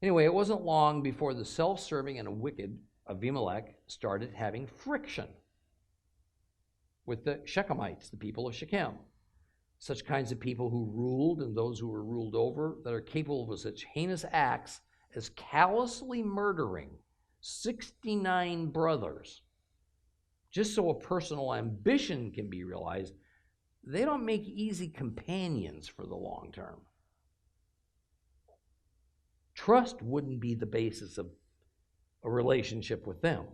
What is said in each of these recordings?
Anyway, it wasn't long before the self-serving and wicked Abimelech started having friction with the Shechemites, the people of Shechem. Such kinds of people who ruled and those who were ruled over that are capable of such heinous acts as callously murdering 69 brothers, just so a personal ambition can be realized, they don't make easy companions for the long term. Trust wouldn't be the basis of a relationship with them.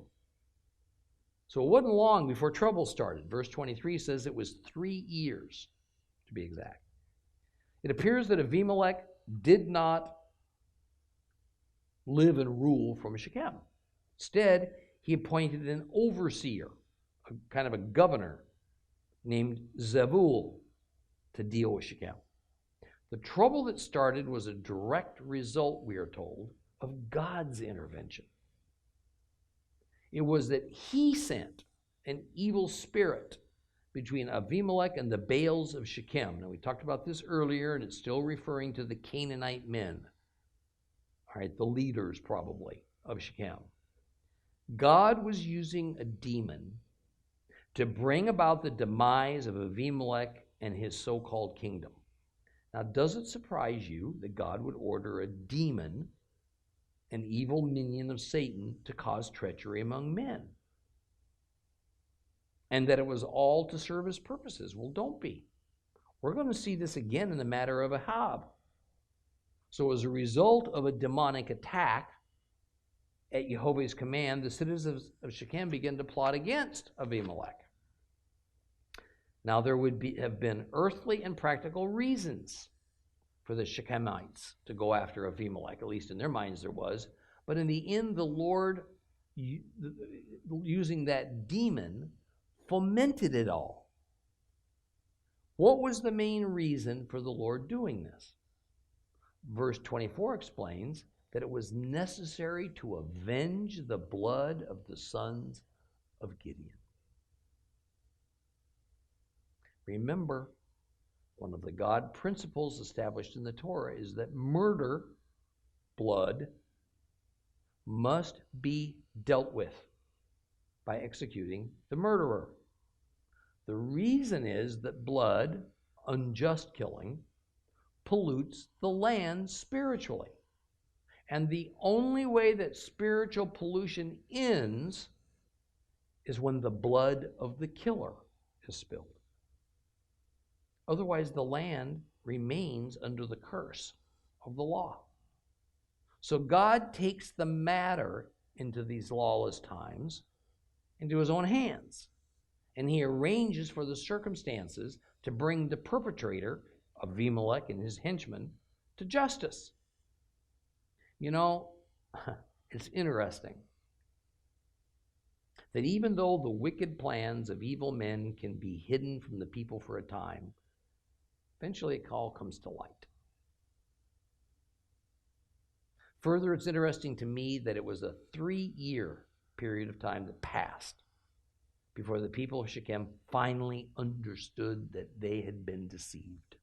So it wasn't long before trouble started. Verse 23 says it was 3 years, to be exact. It appears that Abimelech did not live and rule from Shechem. Instead, he appointed an overseer, a kind of a governor, named Zebul, to deal with Shechem. The trouble that started was a direct result, we are told, of God's intervention. It was that he sent an evil spirit between Abimelech and the Baals of Shechem. Now, we talked about this earlier, and it's still referring to the Canaanite men. All right, the leaders, probably, of Shechem. God was using a demon to bring about the demise of Abimelech and his so-called kingdom. Now, does it surprise you that God would order a demon, an evil minion of Satan, to cause treachery among men? And that it was all to serve his purposes? Well, don't be. We're going to see this again in the matter of Ahab. So as a result of a demonic attack, at Jehovah's command, the citizens of Shechem began to plot against Abimelech. Now, there would have been earthly and practical reasons for the Shechemites to go after Abimelech, at least in their minds there was. But in the end, the Lord, using that demon, fomented it all. What was the main reason for the Lord doing this? Verse 24 explains that it was necessary to avenge the blood of the sons of Gideon. Remember, one of the God principles established in the Torah is that murder, blood, must be dealt with by executing the murderer. The reason is that blood, unjust killing, pollutes the land spiritually. And the only way that spiritual pollution ends is when the blood of the killer is spilled. Otherwise, the land remains under the curse of the law. So God takes the matter into these lawless times into his own hands, and he arranges for the circumstances to bring the perpetrator, Abimelech and his henchmen, to justice. You know, it's interesting that even though the wicked plans of evil men can be hidden from the people for a time, eventually it all comes to light. Further, it's interesting to me that it was a 3-year period of time that passed before the people of Shechem finally understood that they had been deceived.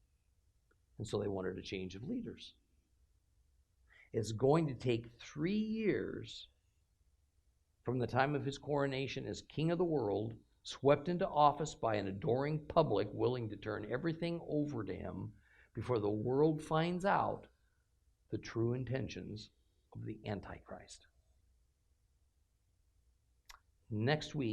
And so they wanted a change of leaders. It's going to take 3 years from the time of his coronation as king of the world, swept into office by an adoring public willing to turn everything over to him, before the world finds out the true intentions of the Antichrist. Next week,